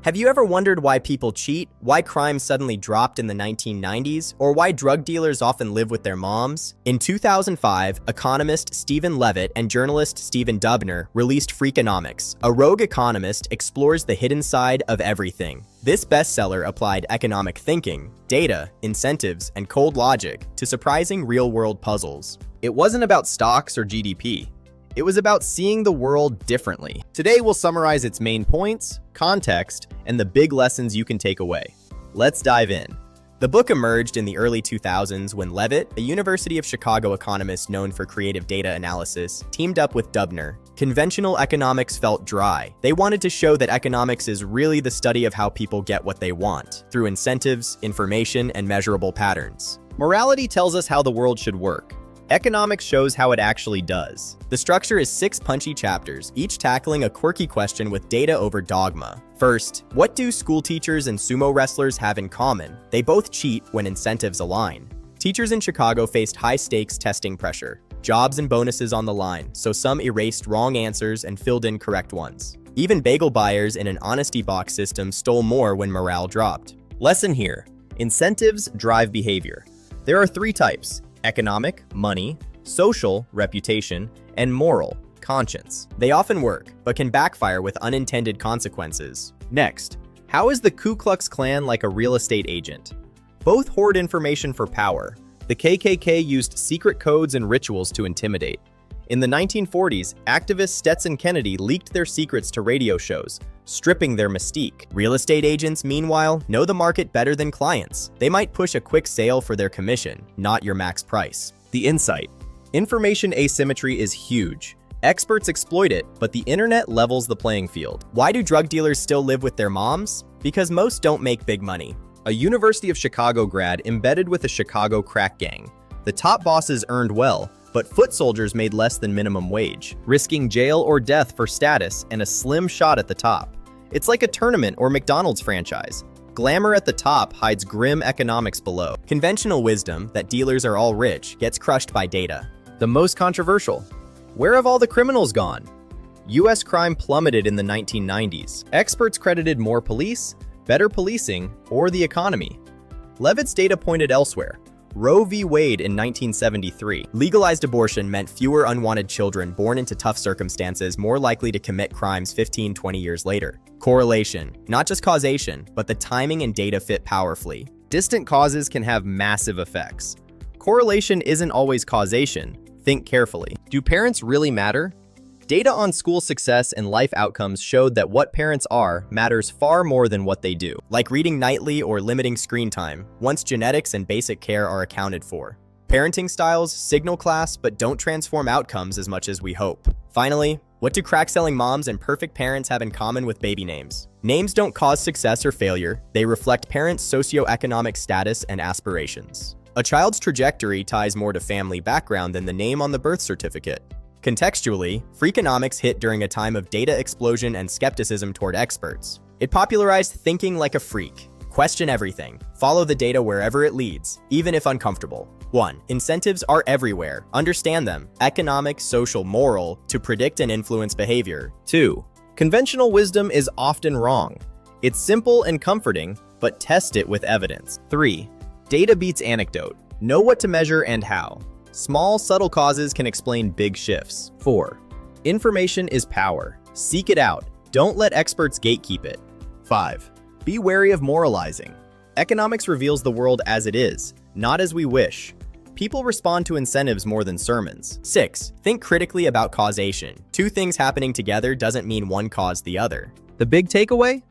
Have you ever wondered why people cheat, why crime suddenly dropped in the 1990s, or why drug dealers often live with their moms? In 2005, economist Stephen Levitt and journalist Stephen Dubner released Freakonomics. A rogue economist explores the hidden side of everything. This bestseller applied economic thinking, data, incentives, and cold logic to surprising real-world puzzles. It wasn't about stocks or GDP. It was about seeing the world differently. Today, we'll summarize its main points, context, and the big lessons you can take away. Let's dive in. The book emerged in the early 2000s when Levitt, a University of Chicago economist known for creative data analysis, teamed up with Dubner. Conventional economics felt dry. They wanted to show that economics is really the study of how people get what they want, through incentives, information, and measurable patterns. Morality tells us how the world should work. Economics shows how it actually does. The structure is 6 punchy chapters, each tackling a quirky question with data over dogma. First, what do school teachers and sumo wrestlers have in common? They both cheat when incentives align. Teachers in Chicago faced high-stakes testing pressure, jobs and bonuses on the line, so some erased wrong answers and filled in correct ones. Even bagel buyers in an honesty box system stole more when morale dropped. Lesson here: incentives drive behavior. There are 3 types: economic, money; social, reputation; and moral, conscience. They often work, but can backfire with unintended consequences. Next, how is the Ku Klux Klan like a real estate agent? Both hoard information for power. The KKK used secret codes and rituals to intimidate. In the 1940s, activist Stetson Kennedy leaked their secrets to radio shows, stripping their mystique. Real estate agents, meanwhile, know the market better than clients. They might push a quick sale for their commission, not your max price. The insight: information asymmetry is huge. Experts exploit it, but the internet levels the playing field. Why do drug dealers still live with their moms? Because most don't make big money. A University of Chicago grad embedded with a Chicago crack gang. The top bosses earned well, but foot soldiers made less than minimum wage, risking jail or death for status and a slim shot at the top. It's like a tournament or McDonald's franchise. Glamour at the top hides grim economics below. Conventional wisdom that dealers are all rich gets crushed by data. The most controversial: where have all the criminals gone? US crime plummeted in the 1990s. Experts credited more police, better policing, or the economy. Levitt's data pointed elsewhere. Roe v. Wade in 1973. Legalized abortion meant fewer unwanted children born into tough circumstances more likely to commit crimes 15-20 years later. Correlation, not just causation, but the timing and data fit powerfully. Distant causes can have massive effects. Correlation isn't always causation. Think carefully. Do parents really matter? Data on school success and life outcomes showed that what parents are matters far more than what they do. Like reading nightly or limiting screen time, once genetics and basic care are accounted for. Parenting styles signal class but don't transform outcomes as much as we hope. Finally, what do crack-selling moms and perfect parents have in common with baby names? Names don't cause success or failure, they reflect parents' socioeconomic status and aspirations. A child's trajectory ties more to family background than the name on the birth certificate. Contextually, Freakonomics hit during a time of data explosion and skepticism toward experts. It popularized thinking like a freak. Question everything. Follow the data wherever it leads, even if uncomfortable. 1. Incentives are everywhere. Understand them. Economic, social, moral, to predict and influence behavior. 2. Conventional wisdom is often wrong. It's simple and comforting, but test it with evidence. 3. Data beats anecdote. Know what to measure and how. Small, subtle causes can explain big shifts. 4. Information is power. Seek it out. Don't let experts gatekeep it. 5. Be wary of moralizing. Economics reveals the world as it is, not as we wish. People respond to incentives more than sermons. 6. Think critically about causation. 2 things happening together doesn't mean one caused the other. The big takeaway?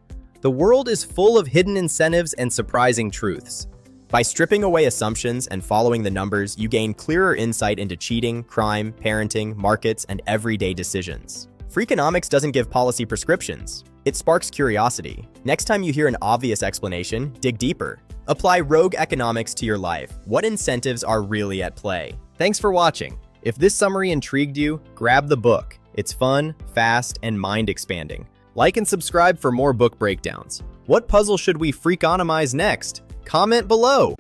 The world is full of hidden incentives and surprising truths. By stripping away assumptions and following the numbers, you gain clearer insight into cheating, crime, parenting, markets, and everyday decisions. Freakonomics doesn't give policy prescriptions. It sparks curiosity. Next time you hear an obvious explanation, dig deeper. Apply rogue economics to your life. What incentives are really at play? Thanks for watching. If this summary intrigued you, grab the book. It's fun, fast, and mind-expanding. Like and subscribe for more book breakdowns. What puzzle should we freakonomize next? Comment below!